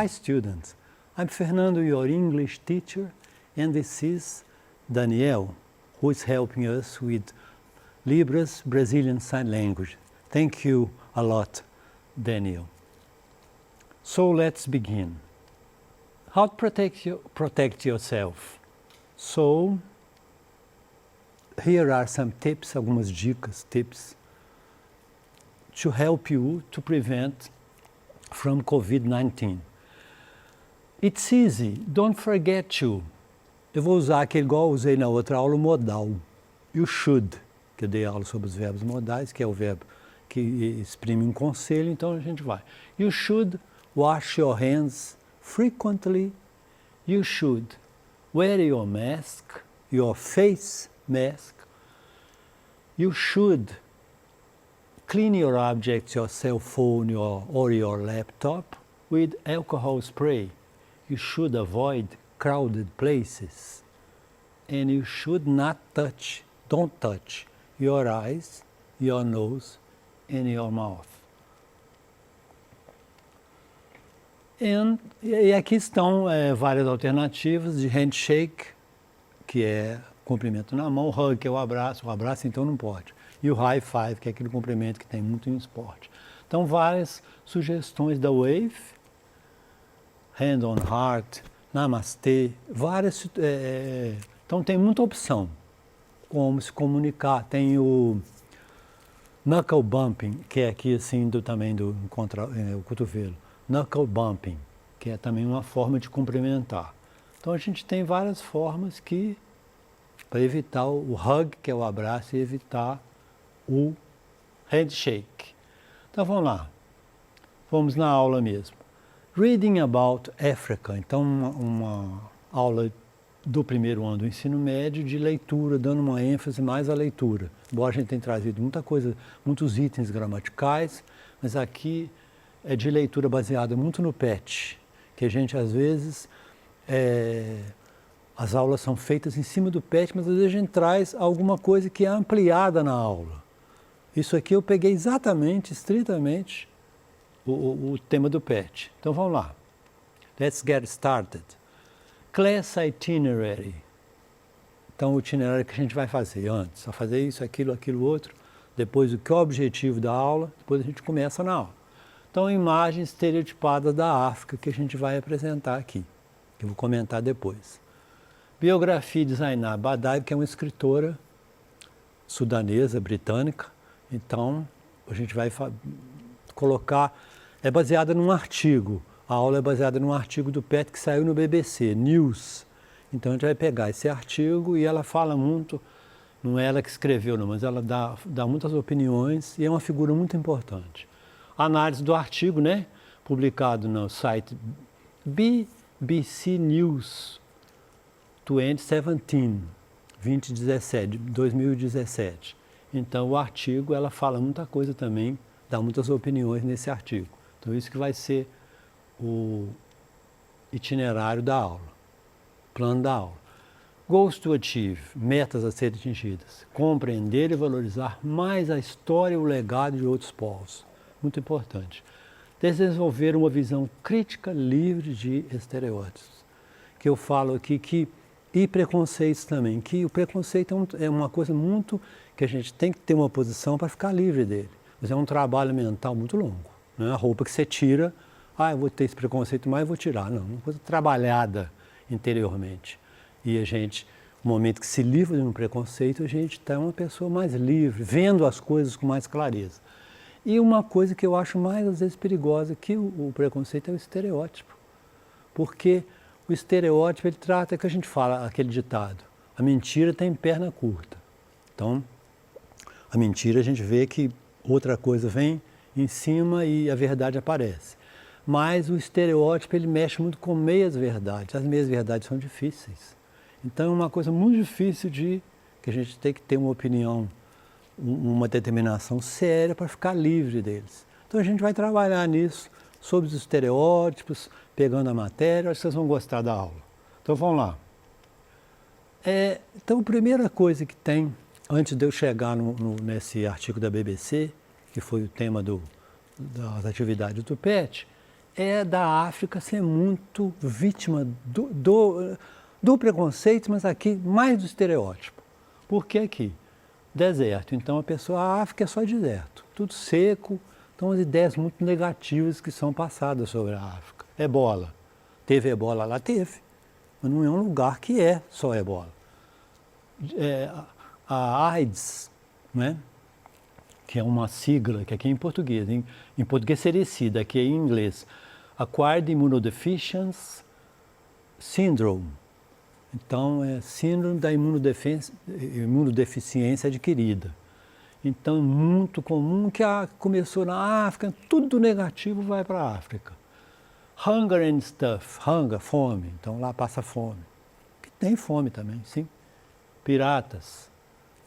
Hi students, I'm Fernando, your English teacher, and this is Daniel, who is helping us with Libras Brazilian Sign Language. Thank you a lot, Daniel. So let's begin. How to protect yourself? So, here are some tips, algumas dicas, tips, to help you to prevent from COVID-19. It's easy, don't forget to. Eu vou usar aquele igual eu usei na outra aula, o modal. You should, que eu dei aula sobre os verbos modais, que é o verbo que exprime um conselho, então a gente vai. You should wash your hands frequently. You should wear your mask, your face mask. You should clean your objects, your cell phone or your laptop with alcohol spray. You should avoid crowded places. And you should not touch, don't touch your eyes, your nose and your mouth. E aqui estão várias alternativas de handshake, que é cumprimento na mão, hug, que é o abraço então não pode. E o high five, que é aquele cumprimento que tem muito em esporte. Então, várias sugestões da Wave, hand on heart, namastê, várias. Então, tem muita opção como se comunicar. Tem o knuckle bumping, que é aqui assim também do o cotovelo. Knuckle bumping, que é também uma forma de cumprimentar. Então, a gente tem várias formas para evitar o hug, que é o abraço, e evitar o handshake. Então vamos lá, vamos na aula mesmo. Reading about Africa, então uma aula do primeiro ano do ensino médio de leitura, dando uma ênfase mais à leitura. Embora a gente tenha trazido muita coisa, muitos itens gramaticais, mas aqui é de leitura baseada muito no PET, que a gente às vezes, as aulas são feitas em cima do PET, mas às vezes a gente traz alguma coisa que é ampliada na aula. Isso aqui eu peguei exatamente, estritamente, o tema do PET. Então vamos lá. Let's get started. Class itinerary. Então o itinerário que a gente vai fazer antes. Vai fazer isso, aquilo, aquilo outro. Depois o que é o objetivo da aula. Depois a gente começa na aula. Então imagens estereotipadas da África que a gente vai apresentar aqui. Que eu vou comentar depois. Biografia de Zainab Badawi, que é uma escritora sudanesa, britânica. Então, a gente vai colocar, é baseada num artigo, a aula é baseada num artigo do PET que saiu no BBC, News. Então, a gente vai pegar esse artigo e ela fala muito, não é ela que escreveu, não, mas ela dá muitas opiniões e é uma figura muito importante. Análise do artigo, né, publicado no site BBC News 2017. Então, o artigo, ela fala muita coisa também, dá muitas opiniões nesse artigo. Então, isso que vai ser o itinerário da aula, plano da aula. Goals to achieve, metas a serem atingidas. Compreender e valorizar mais a história e o legado de outros povos. Muito importante. Desenvolver uma visão crítica livre de estereótipos. Que eu falo aqui e preconceitos também, que o preconceito é uma coisa muito que a gente tem que ter uma posição para ficar livre dele. Mas é um trabalho mental muito longo. Não é a roupa que você tira, eu vou ter esse preconceito, mas eu vou tirar. Não, é uma coisa trabalhada interiormente. E a gente, no momento que se livra de um preconceito, a gente está uma pessoa mais livre, vendo as coisas com mais clareza. E uma coisa que eu acho mais, às vezes, perigosa que o preconceito é o estereótipo. Porque o estereótipo, ele trata, que a gente fala, aquele ditado, a mentira tem perna curta. Então, a mentira a gente vê que outra coisa vem em cima e a verdade aparece. Mas o estereótipo, ele mexe muito com meias verdades. As meias verdades são difíceis. Então, é uma coisa muito difícil que a gente tem que ter uma opinião, uma determinação séria para ficar livre deles. Então, a gente vai trabalhar nisso, sobre os estereótipos, pegando a matéria, acho que vocês vão gostar da aula. Então, vamos lá. Então, a primeira coisa que tem, antes de eu chegar nesse artigo da BBC, que foi o tema das atividades do PET, é da África ser muito vítima do preconceito, mas aqui mais do estereótipo. Porque aqui, deserto, então a África é só deserto, tudo seco, então as ideias muito negativas que são passadas sobre a África. Ebola, teve ebola lá? Teve, mas não é um lugar que é só ebola. A AIDS, né? Que é uma sigla, que aqui é em português, em português seria SIDA, aqui é em inglês, Acquired Immunodeficiency Syndrome. Então, é síndrome da imunodeficiência adquirida. Então, é muito comum que começou na África, tudo negativo vai para a África. Hunger and stuff, hunger, fome, então lá passa fome. Que tem fome também, sim. Piratas,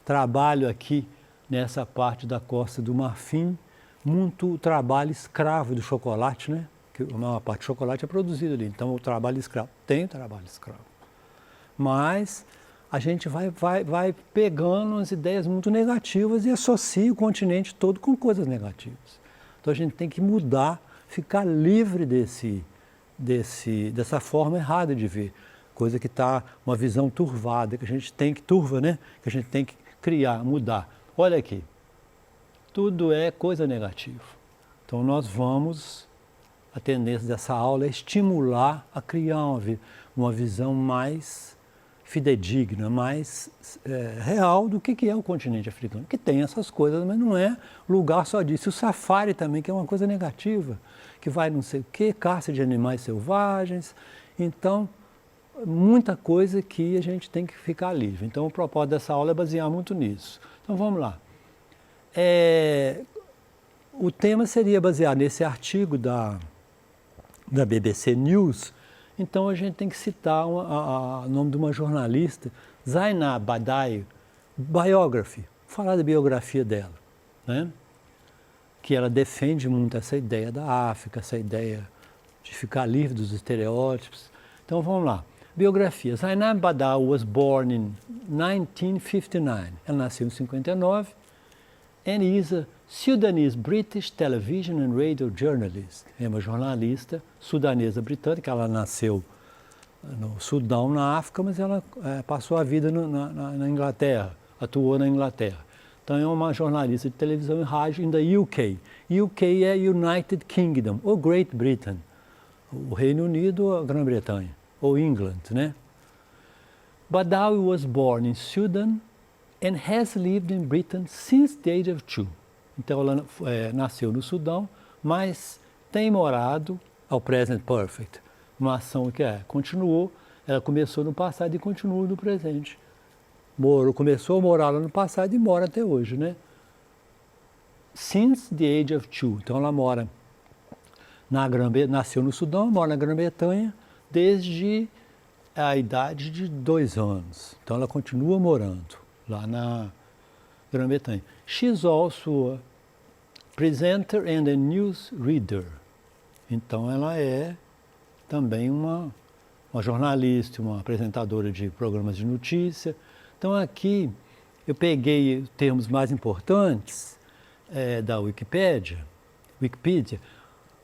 trabalho aqui nessa parte da Costa do Marfim, muito trabalho escravo do chocolate, né? Que a maior parte do chocolate é produzido ali, então o trabalho escravo, tem trabalho escravo. Mas a gente vai pegando as ideias muito negativas e associa o continente todo com coisas negativas. Então a gente tem que mudar, ficar livre dessa forma errada de ver, coisa que está uma visão turvada, que a gente tem que, né? Que a gente tem que criar, mudar. Olha aqui, tudo é coisa negativa. Então nós vamos, a tendência dessa aula é estimular a criar uma visão mais fidedigna, mais real do que é o continente africano, que tem essas coisas, mas não é lugar só disso. O safari também, que é uma coisa negativa, que vai não sei o quê, caça de animais selvagens. Então, muita coisa que a gente tem que ficar livre. Então, o propósito dessa aula é basear muito nisso. Então, vamos lá. O tema seria baseado nesse artigo da BBC News. Então, a gente tem que citar o nome de uma jornalista, Zainab Badawi, biography, falar da biografia dela, né? Que ela defende muito essa ideia da África, essa ideia de ficar livre dos estereótipos. Então, vamos lá. Biografia. Zainab Badawi was born in 1959. Ela nasceu em 59 and is a Sudanese-British television and radio journalist. É uma jornalista sudanesa britânica. Ela nasceu no Sudão, na África, mas ela passou a vida na Inglaterra, atuou na Inglaterra. Então é uma jornalista de televisão e rádio da UK. UK é United Kingdom, ou Great Britain. O Reino Unido ou a Grã-Bretanha, ou England, né? Badawi was born in Sudan and has lived in Britain since the age of 2. Então ela nasceu no Sudão, mas tem morado ao present perfect. Uma ação que continuou, ela começou no passado e continua no presente. Começou a morar lá no passado e mora até hoje, né? Since the age of 2. Então ela mora nasceu no Sudão, mora na Grã-Bretanha desde a idade de 2 anos. Então ela continua morando lá na Grã-Bretanha. She's also a presenter and a news reader. Então ela é também uma jornalista, uma apresentadora de programas de notícia. Então aqui eu peguei termos mais importantes da Wikipedia.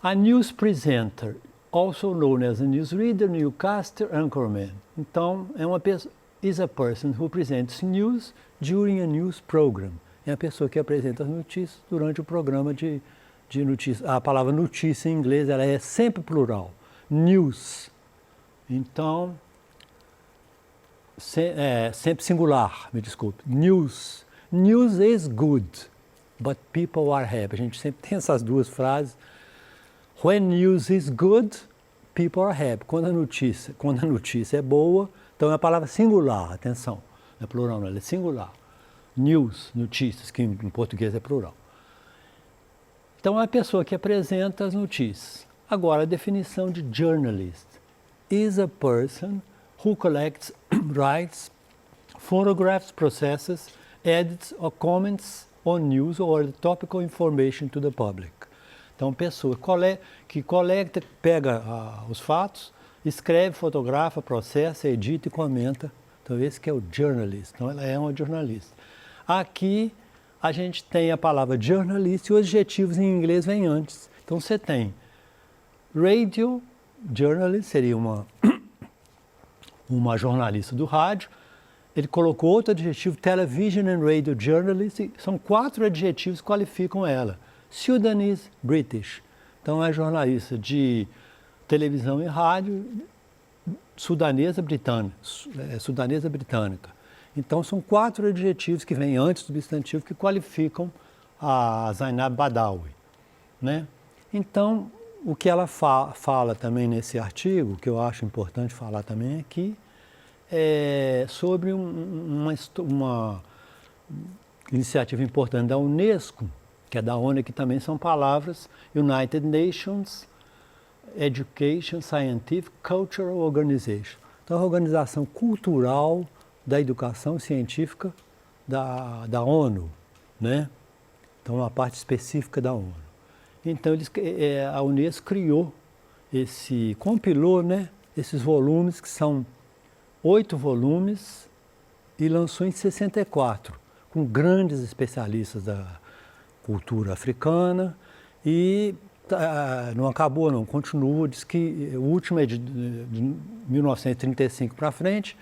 A news presenter, also known as a newsreader, newscaster, anchorman. Então é uma pessoa, is a person who presents news during a news program. É a pessoa que apresenta as notícias durante o programa de notícias. A palavra notícia em inglês ela é sempre plural. News. Então sempre singular, me desculpe. News. News is good, but people are happy. A gente sempre tem essas duas frases. When news is good, people are happy. Quando a notícia é boa, então é a palavra singular, atenção. Não é plural, não, ela é singular. News, notícias, que em português é plural. Então é a pessoa que apresenta as notícias. Agora, a definição de journalist is a person who collects, writes, photographs, processes, edits or comments on news or topical information to the public. Então, pessoa que coleta, pega os fatos, escreve, fotografa, processa, edita e comenta. Então, esse que é o journalist. Então, ela é uma jornalista. Aqui, a gente tem a palavra journalist e os adjetivos em inglês vêm antes. Então, você tem Radio journalist seria uma jornalista do rádio. Ele colocou outro adjetivo, television and radio journalist, são 4 adjetivos que qualificam ela. Sudanese British, então é jornalista de televisão e rádio sudanesa britânica. Então são 4 adjetivos que vêm antes do substantivo que qualificam a Zainab Badawi, né? Então, o que ela fala também nesse artigo, que eu acho importante falar também aqui, é sobre uma iniciativa importante da Unesco, que é da ONU, que também são palavras, United Nations Education, Scientific, Cultural Organization. Então, a organização cultural da educação científica da ONU, né? Então, uma parte específica da ONU. Então, a Unesco criou compilou, né, esses volumes, que são 8 volumes, e lançou em 64, com grandes especialistas da cultura africana, e não acabou não, continua, diz que o último é de 1935 para frente,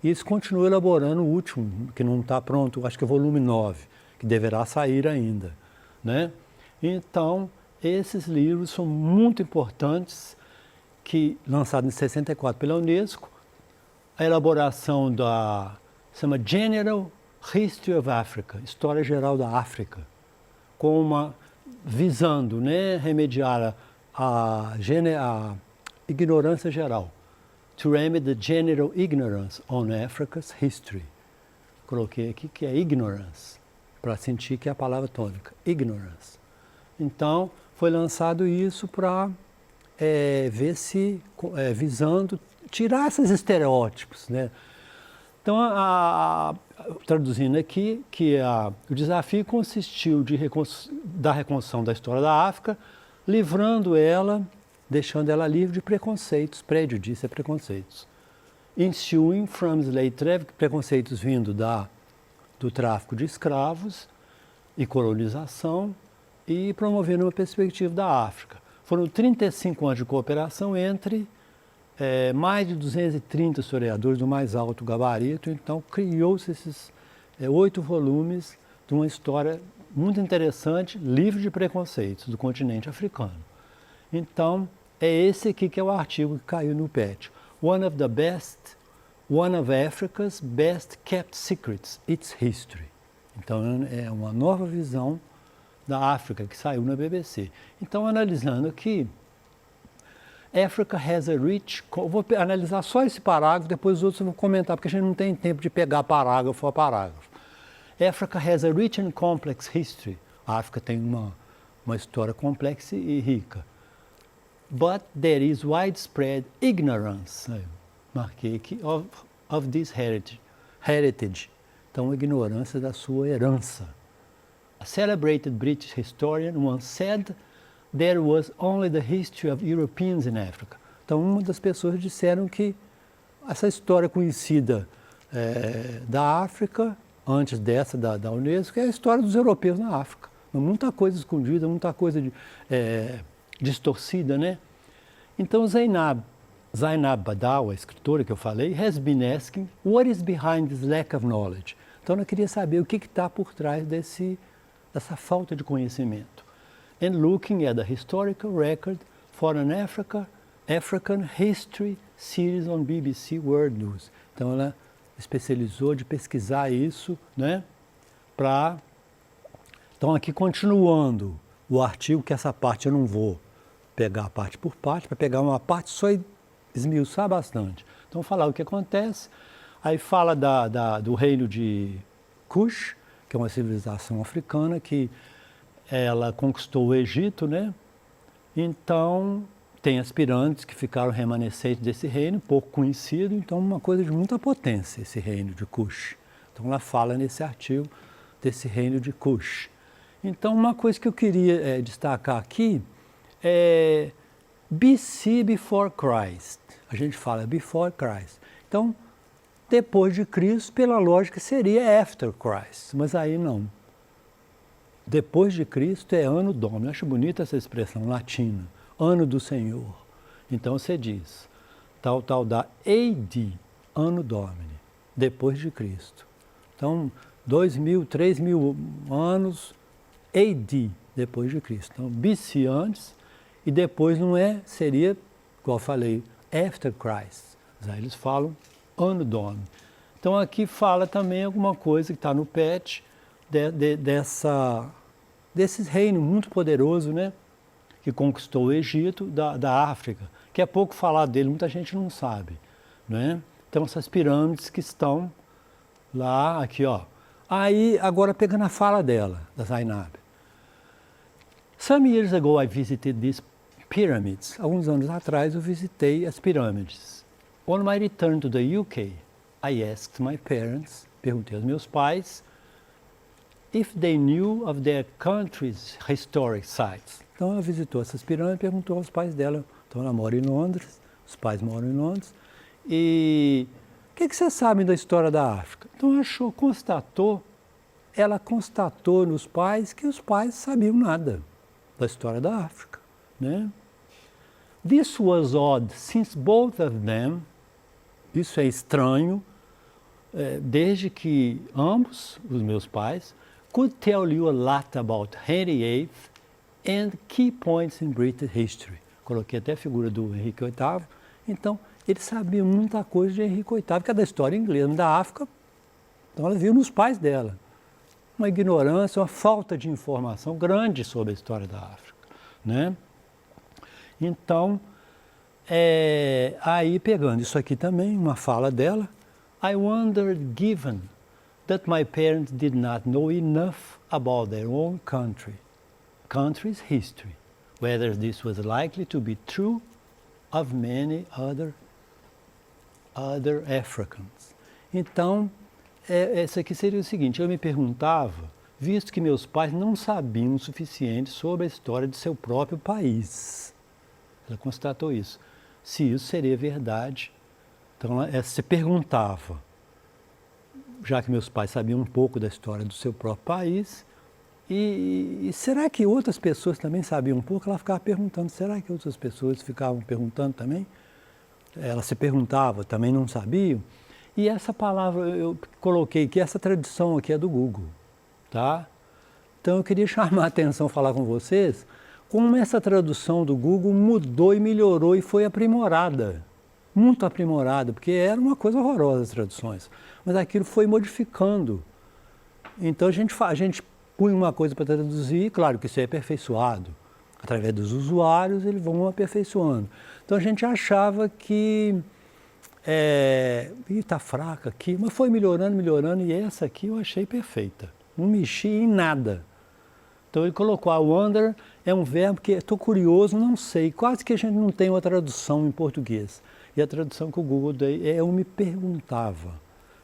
e eles continuam elaborando o último, que não está pronto, acho que é volume 9, que deverá sair ainda, né? Então, esses livros são muito importantes, que lançados em 64 pela Unesco, a elaboração chama General History of Africa, História Geral da África, visando, né, remediar a ignorância geral. To remedy the general ignorance on Africa's history. Coloquei aqui que é ignorance, para sentir que é a palavra tônica, ignorance. Então, foi lançado isso para ver se, visando, tirar esses estereótipos, né? Então, traduzindo aqui, que o desafio consistiu da reconstrução da história da África, livrando ela, deixando ela livre de preconceitos, prejuízo e preconceitos. Ensuing from slave traffic, preconceitos vindo do tráfico de escravos e colonização, e promovendo uma perspectiva da África. Foram 35 anos de cooperação entre mais de 230 historiadores do mais alto gabarito, então criou-se esses 8 volumes de uma história muito interessante, livre de preconceitos, do continente africano. Então, é esse aqui que é o artigo que caiu no PET. One of Africa's best kept secrets, its history. Então, é uma nova visão da África, que saiu na BBC. Então, analisando aqui, Africa has a rich... Eu vou analisar só esse parágrafo, depois os outros eu vou comentar, porque a gente não tem tempo de pegar parágrafo a parágrafo. Africa has a rich and complex history. A África tem uma história complexa e rica. But there is widespread ignorance, marquei aqui, of this heritage. Então, a ignorância da sua herança. A celebrated British historian once said there was only the history of Europeans in Africa. Então, uma das pessoas disseram que essa história conhecida da África, antes dessa da Unesco, é a história dos europeus na África. Muita coisa escondida, muita coisa distorcida, né? Então, Zainab Badawi, a escritora que eu falei, has been asking what is behind this lack of knowledge. Então, ela queria saber o que está por trás dessa falta de conhecimento. And looking at the historical record for an African History Series on BBC World News. Então, ela especializou de pesquisar isso, né? Então, aqui continuando o artigo, que essa parte eu não vou pegar parte por parte, para pegar uma parte só e esmiuçar bastante. Então, falar o que acontece, aí fala do reino de Kush, que é uma civilização africana que ela conquistou o Egito, né? Então, tem as pirâmides que ficaram remanescentes desse reino, pouco conhecido, então uma coisa de muita potência, esse reino de Kush. Então, ela fala nesse artigo desse reino de Kush. Então, uma coisa que eu queria destacar aqui é BC, before Christ. A gente fala before Christ. Então, depois de Cristo, pela lógica, seria after Christ, mas aí não. Depois de Cristo é Anno Domini. Eu acho bonita essa expressão latina. ano do Senhor. Então você diz, tal da AD, ano Domini, depois de Cristo. Então, 2.000, 3.000 anos AD, depois de Cristo. Então, BC antes, e depois não seria, igual eu falei, after Christ. Aí eles falam ano Domini. Então aqui fala também alguma coisa que está no PET, desse reino muito poderoso, né, que conquistou o Egito, da África, que é pouco falado dele, muita gente não sabe, né? Então essas pirâmides que estão lá, aqui ó. Aí, agora pegando a fala dela, da Zainab. Some years ago I visited these pyramids. Alguns anos atrás eu visitei as pirâmides. On my return to the UK, I asked my parents, perguntei aos meus pais, if they knew of their country's historic sites. Então ela visitou essas pirâmides e perguntou aos pais dela. Então ela mora em Londres, os pais moram em Londres. E o que vocês sabem da história da África? Então ela constatou nos pais que os pais sabiam nada da história da África, né? This was odd, since both of them, isso é estranho, desde que ambos, os meus pais, could tell you a lot about Henry VIII and key points in British history. Coloquei até a figura do Henrique VIII. Então, eles sabiam muita coisa de Henrique VIII, que é da história inglesa, da África. Então, ela viu nos pais dela. Uma ignorância, uma falta de informação grande sobre a história da África, né? Então, aí pegando isso aqui também, uma fala dela, I wondered, given that my parents did not know enough about their own country's history, whether this was likely to be true of many other Africans. Então, esse aqui seria o seguinte, eu me perguntava, visto que meus pais não sabiam o suficiente sobre a história de seu próprio país. Ela constatou isso. Se isso seria verdade. Então, ela se perguntava, já que meus pais sabiam um pouco da história do seu próprio país, e será que outras pessoas também sabiam um pouco? Ela ficava perguntando, será que outras pessoas ficavam perguntando também? Ela se perguntava, também não sabiam? E essa palavra, eu coloquei aqui, essa tradução aqui é do Google, tá? Então eu queria chamar a atenção, falar com vocês, como essa tradução do Google mudou e melhorou e foi aprimorada. Muito aprimorada, porque era uma coisa horrorosa as traduções. Mas aquilo foi modificando. Então a gente põe uma coisa para traduzir, claro que isso é aperfeiçoado. Através dos usuários, eles vão aperfeiçoando. Então a gente achava que está fraca aqui, mas foi melhorando, e essa aqui eu achei perfeita. Não mexi em nada. Então ele colocou, a wonder é um verbo que estou curioso, não sei, quase que a gente não tem uma tradução em português. E a tradução que o Google deu eu me perguntava,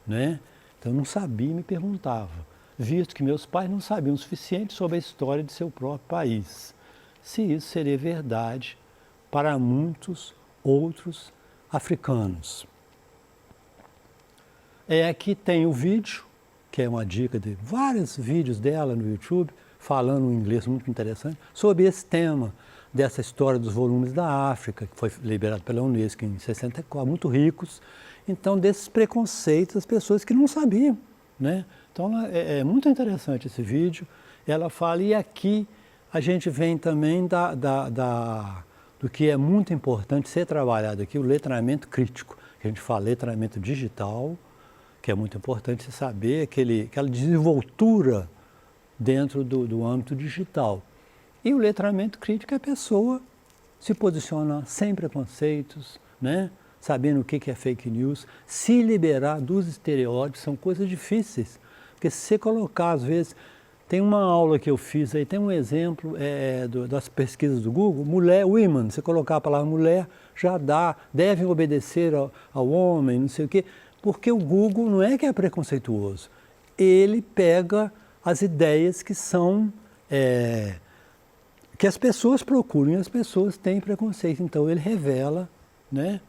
né? Então eu não sabia e me perguntava, visto que meus pais não sabiam o suficiente sobre a história de seu próprio país. Se isso seria verdade para muitos outros africanos. Aqui tem o vídeo, que é uma dica de vários vídeos dela no YouTube, falando um inglês muito interessante, sobre esse tema, dessa história dos volumes da África, que foi liberado pela Unesco em 64, muito ricos. Então, desses preconceitos, as pessoas que não sabiam, né? Então, é muito interessante esse vídeo. Ela fala, e aqui a gente vem também do que é muito importante ser trabalhado aqui, o letramento crítico, que a gente fala letramento digital, que é muito importante você saber aquela desenvoltura dentro do âmbito digital. E o letramento crítico é a pessoa se posicionar sem preconceitos, né? Sabendo o que é fake news, se liberar dos estereótipos, são coisas difíceis. Porque se você colocar, às vezes, tem uma aula que eu fiz aí, tem um exemplo das pesquisas do Google, mulher, women, você colocar a palavra mulher, já dá, devem obedecer ao homem, não sei o quê, porque o Google não é que é preconceituoso, ele pega as ideias que são, que as pessoas procuram, e as pessoas têm preconceito, então ele revela, né,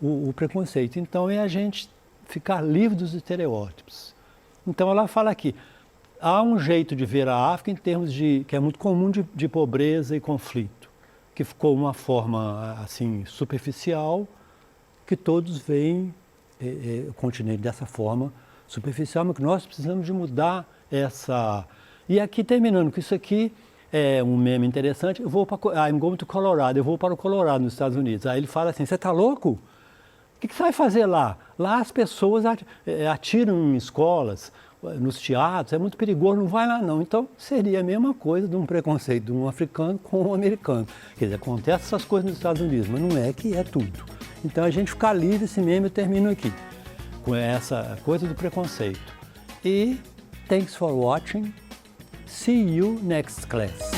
o preconceito. Então é a gente ficar livre dos estereótipos. Então ela fala aqui, há um jeito de ver a África em termos que é muito comum de pobreza e conflito. que ficou uma forma assim superficial, que todos veem o continente dessa forma superficial, mas que nós precisamos de mudar essa... E aqui, terminando com isso aqui, é um meme interessante, eu vou para I'm going to Colorado, eu vou para o Colorado, nos Estados Unidos. Aí ele fala assim, você está louco? O que você vai fazer lá? Lá as pessoas atiram em escolas, nos teatros, é muito perigoso, não vai lá não. Então seria a mesma coisa de um preconceito de um africano com um americano. Quer dizer, acontece essas coisas nos Estados Unidos, mas não é que é tudo. Então a gente ficar livre, esse meme eu termino aqui, com essa coisa do preconceito. E thanks for watching, see you next class.